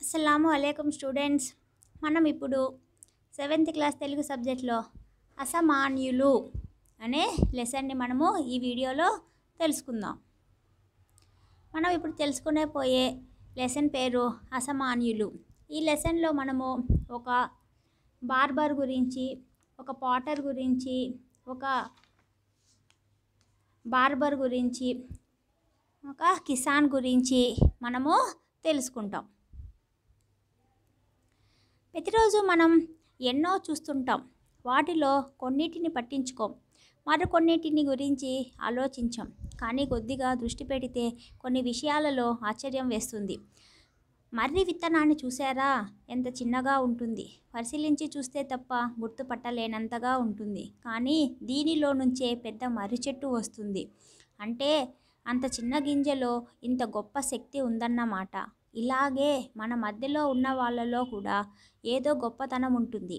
అస్సలాము అలైకుం స్టూడెంట్స్. మనం ఇప్పుడు 7th క్లాస్ తెలుగు సబ్జెక్ట్లో అసమాన్యులు అనే లెసన్ని మనము ఈ వీడియోలో తెలుసుకుందాం. మనం ఇప్పుడు తెలుసుకునే పోయే లెసన్ పేరు అసమాన్యులు. ఈ లెసన్లో మనము ఒక బార్బర్ గురించి, ఒక పాటర్ గురించి, ఒక బార్బర్ గురించి, ఒక కిసాన్ గురించి మనము తెలుసుకుంటాం. ప్రతిరోజు మనం ఎన్నో చూస్తుంటాం. వాటిలో కొన్నిటిని పట్టించుకోం, మరికొన్నిటిని గురించి ఆలోచించాం. కానీ కొద్దిగా దృష్టి పెడితే కొన్ని విషయాలలో ఆశ్చర్యం వేస్తుంది. మర్రి విత్తనాన్ని చూసారా? ఎంత చిన్నగా ఉంటుంది. పరిశీలించి చూస్తే తప్ప గుర్తుపట్టలేనంతగా ఉంటుంది. కానీ దీనిలో నుంచే పెద్ద మర్రి చెట్టు వస్తుంది. అంటే అంత చిన్న గింజలో ఇంత గొప్ప శక్తి ఉందన్నమాట. ఇలాగే మన మధ్యలో ఉన్న వాళ్ళలో కూడా ఏదో గొప్పతనం ఉంటుంది.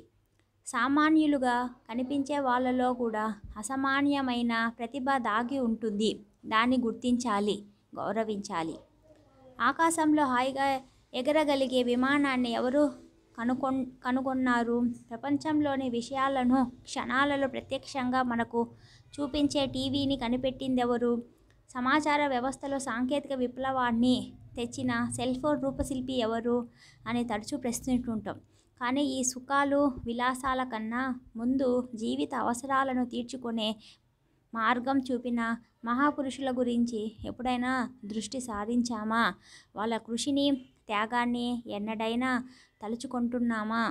సామాన్యులుగా కనిపించే వాళ్ళలో కూడా అసామాన్యమైన ప్రతిభ దాగి ఉంటుంది. దాన్ని గుర్తించాలి, గౌరవించాలి. ఆకాశంలో హాయిగా ఎగరగలిగే విమానాన్ని ఎవరు కనుగొన్నారు? ప్రపంచంలోని విషయాలను క్షణాలలో ప్రత్యక్షంగా మనకు చూపించే టీవీని కనిపెట్టిందెవరు? సమాచార వ్యవస్థలో సాంకేతిక విప్లవాన్ని తెచ్చిన సెల్ ఫోన్ రూపశిల్పి ఎవరు అని తరచూ ప్రశ్నిస్తుంటాం. కానీ ఈ సుఖాలు విలాసాల కన్నా ముందు జీవిత అవసరాలను తీర్చుకునే మార్గం చూపిన మహాపురుషుల గురించి ఎప్పుడైనా దృష్టి సారించామా? వాళ్ళ కృషిని, త్యాగాన్ని ఎన్నడైనా తలుచుకుంటున్నామా?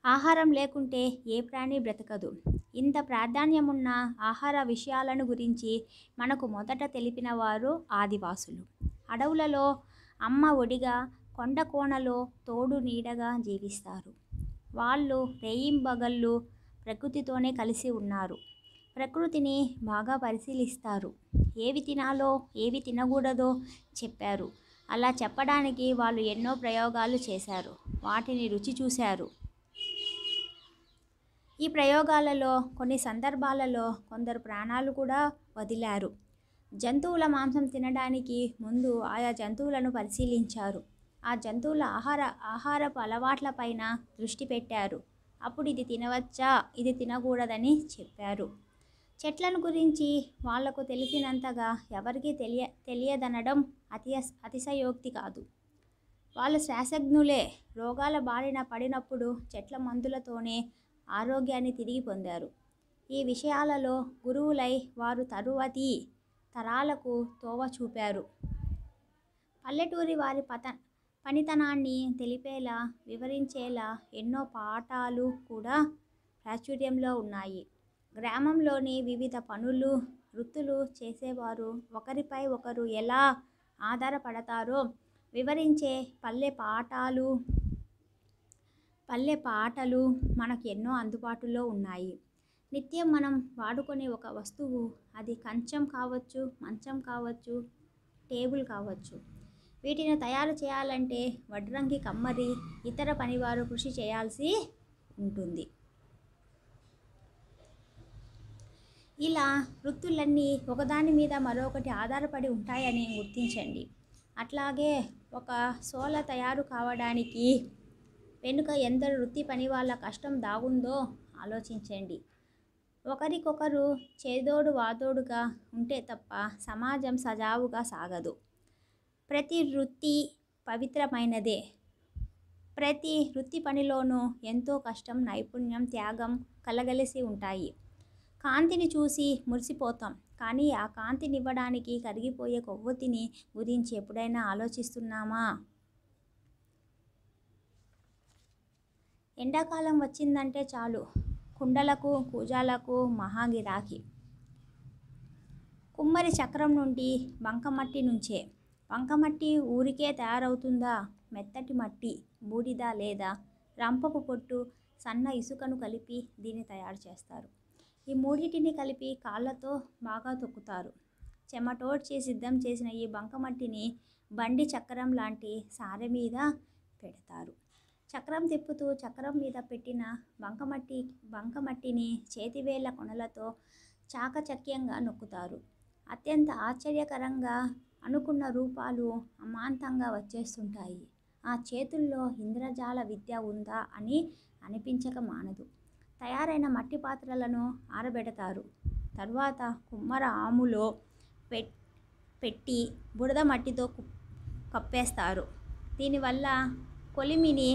ఆహారం లేకుంటే ఏ ప్రాణి బ్రతకదు. ఇంత ప్రాధాన్యమున్న ఆహార విషయాలను గురించి మనకు మొదట తెలిపిన వారు ఆదివాసులు. అడవులలో అమ్మ ఒడిగా, కొండ కోణలో తోడు నీడగా జీవిస్తారు. వాళ్ళు రేయింబగళ్ళు ప్రకృతితోనే కలిసి ఉన్నారు. ప్రకృతిని బాగా పరిశీలిస్తారు. ఏవి తినాలో, ఏవి తినకూడదో చెప్పారు. అలా చెప్పడానికి వాళ్ళు ఎన్నో ప్రయోగాలు చేశారు. వాటిని రుచి చూశారు. ఈ ప్రయోగాలలో కొన్ని సందర్భాలలో కొందరు ప్రాణాలు కూడా వదిలారు. జంతువుల మాంసం తినడానికి ముందు ఆయా జంతువులను పరిశీలించారు. ఆ జంతువుల ఆహారపు అలవాట్లపైన దృష్టి పెట్టారు. అప్పుడు ఇది తినవచ్చా, ఇది తినకూడదని చెప్పారు. చెట్లను గురించి వాళ్లకు తెలిసినంతగా ఎవరికీ తెలియదనడం అతిశయోక్తి కాదు. వాళ్ళు శాస్త్రజ్ఞులే. రోగాల బారిన పడినప్పుడు చెట్ల మందులతోనే ఆరోగ్యాన్ని తిరిగి పొందారు. ఈ విషయాలలో గురువులై వారు తరువాతి తరాలకు తోవ చూపారు. పల్లెటూరి వారి పనితనాన్ని తెలిపేలా, వివరించేలా ఎన్నో పాఠాలు కూడా ప్రాచుర్యంలో ఉన్నాయి. గ్రామంలోని వివిధ పనులు, వృత్తులు చేసేవారు ఒకరిపై ఒకరు ఎలా ఆధారపడతారో వివరించే పల్లె పాటలు మనకు ఎన్నో అందుబాటులో ఉన్నాయి. నిత్యం మనం వాడుకునే ఒక వస్తువు, అది కంచం కావచ్చు, మంచం కావచ్చు, టేబుల్ కావచ్చు. వీటిని తయారు చేయాలంటే వడ్రంగి, కమ్మరి, ఇతర పనివారు కృషి చేయాల్సి ఉంటుంది. ఇలా వృత్తులన్నీ ఒకదాని మీద మరొకటి ఆధారపడి ఉంటాయని గుర్తించండి. అట్లాగే ఒక సోల తయారు కావడానికి వెనుక ఎందరు వృత్తి పని వాళ్ళ కష్టం దాగుందో ఆలోచించండి. ఒకరికొకరు చేదోడు వాదోడుగా ఉంటే తప్ప సమాజం సజావుగా సాగదు. ప్రతి వృత్తి పవిత్రమైనదే. ప్రతి వృత్తి పనిలోనూ ఎంతో కష్టం, నైపుణ్యం, త్యాగం కలగలిసి ఉంటాయి. కాంతిని చూసి మురిసిపోతాం, కానీ ఆ కాంతినివ్వడానికి కరిగిపోయే కొవ్వొత్తిని గురించి ఎప్పుడైనా ఆలోచిస్తున్నామా? ఎండాకాలం వచ్చిందంటే చాలు, కుండలకు, కూజాలకు మహా గిరాకీ. కుమ్మరి చక్రం నుండి బంకమట్టి నుంచే. బంకమట్టి ఊరికే తయారవుతుందా? మెత్తటి మట్టి, బూడిద లేదా రంపపు పొట్టు, సన్న ఇసుకను కలిపి దీన్ని తయారు చేస్తారు. ఈ మూడింటిని కలిపి కాళ్ళతో బాగా తొక్కుతారు. చెమటోడ్చి సిద్ధం చేసిన ఈ బంకమట్టిని బండి చక్రం లాంటి సారె మీద పెడతారు. చక్రం తిప్పుతూ చక్రం మీద పెట్టిన బంకమట్టిని చేతివేళ్ల కొనలతో చాకచక్యంగా నొక్కుతారు. అత్యంత ఆశ్చర్యకరంగా అనుకున్న రూపాలు అమాంతంగా వచ్చేస్తుంటాయి. ఆ చేతుల్లో ఇంద్రజాల విద్య ఉందా అని అనిపించక మానదు. తయారైన మట్టి పాత్రలను ఆరబెడతారు. తర్వాత కుమ్మర ఆములో పెట్టి బురద మట్టితో కప్పేస్తారు. దీనివల్ల కొలిమిని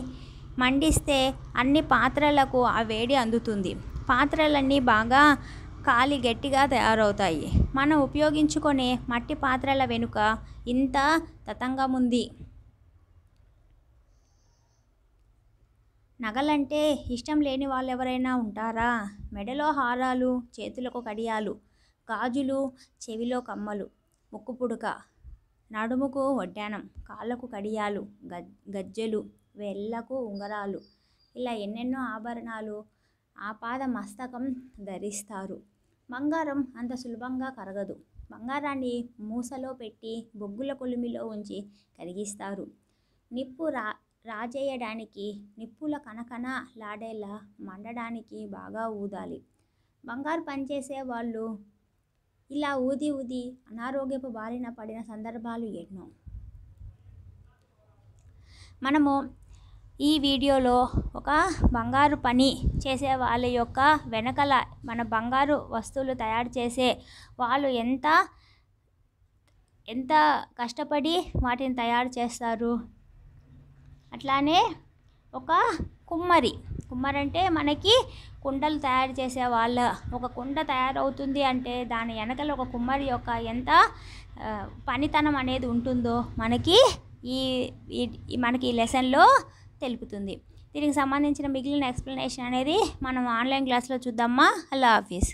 మండిస్తే అన్ని పాత్రలకు ఆ వేడి అందుతుంది. పాత్రలన్నీ బాగా కాలి గట్టిగా తయారవుతాయి. మనం ఉపయోగించుకునే మట్టి పాత్రల వెనుక ఇంత తతంగముంది. నగలంటే ఇష్టం లేని వాళ్ళెవరైనా ఉంటారా? మెడలో హారాలు, చేతులకు కడియాలు, గాజులు, చెవిలో కమ్మలు, ముక్కు పుడక, నడుముకు వడ్డానం, కాళ్ళకు కడియాలు, గజ్జెలు, వేళ్లకు ఉంగరాలు, ఇలా ఎన్నెన్నో ఆభరణాలు ఆపాద మస్తకం ధరిస్తారు. బంగారం అంత సులభంగా కరగదు. బంగారాన్ని మూసలో పెట్టి బొగ్గుల కొలిమిలో ఉంచి కరిగిస్తారు. నిప్పు రాజేయడానికి నిప్పుల కనకన లాడేలా మండడానికి బాగా ఊదాలి. బంగారు పనిచేసే వాళ్ళు ఇలా ఊది ఊది అనారోగ్యపు బారిన పడిన సందర్భాలు ఎన్నో. మనము ఈ వీడియోలో ఒక బంగారు పని చేసే వాళ్ళ యొక్క వెనకల మన బంగారు వస్తువులు తయారు చేసే వాళ్ళు ఎంత కష్టపడి వాటిని తయారు చేస్తారు. అట్లానే ఒక కుమ్మరి అంటే మనకి కుండలు తయారు చేసే వాళ్ళ ఒక కుండ తయారవుతుంది అంటే దాని వెనకల ఒక కుమ్మరి యొక్క ఎంత పనితనం అనేది ఉంటుందో మనకి ఈ లెసన్లో తెలుపుతుంది. దీనికి సంబంధించిన మిగిలిన ఎక్స్ప్లెనేషన్ అనేది మనం ఆన్లైన్ క్లాస్లో చూద్దామా. అల్లా హాఫీజ్.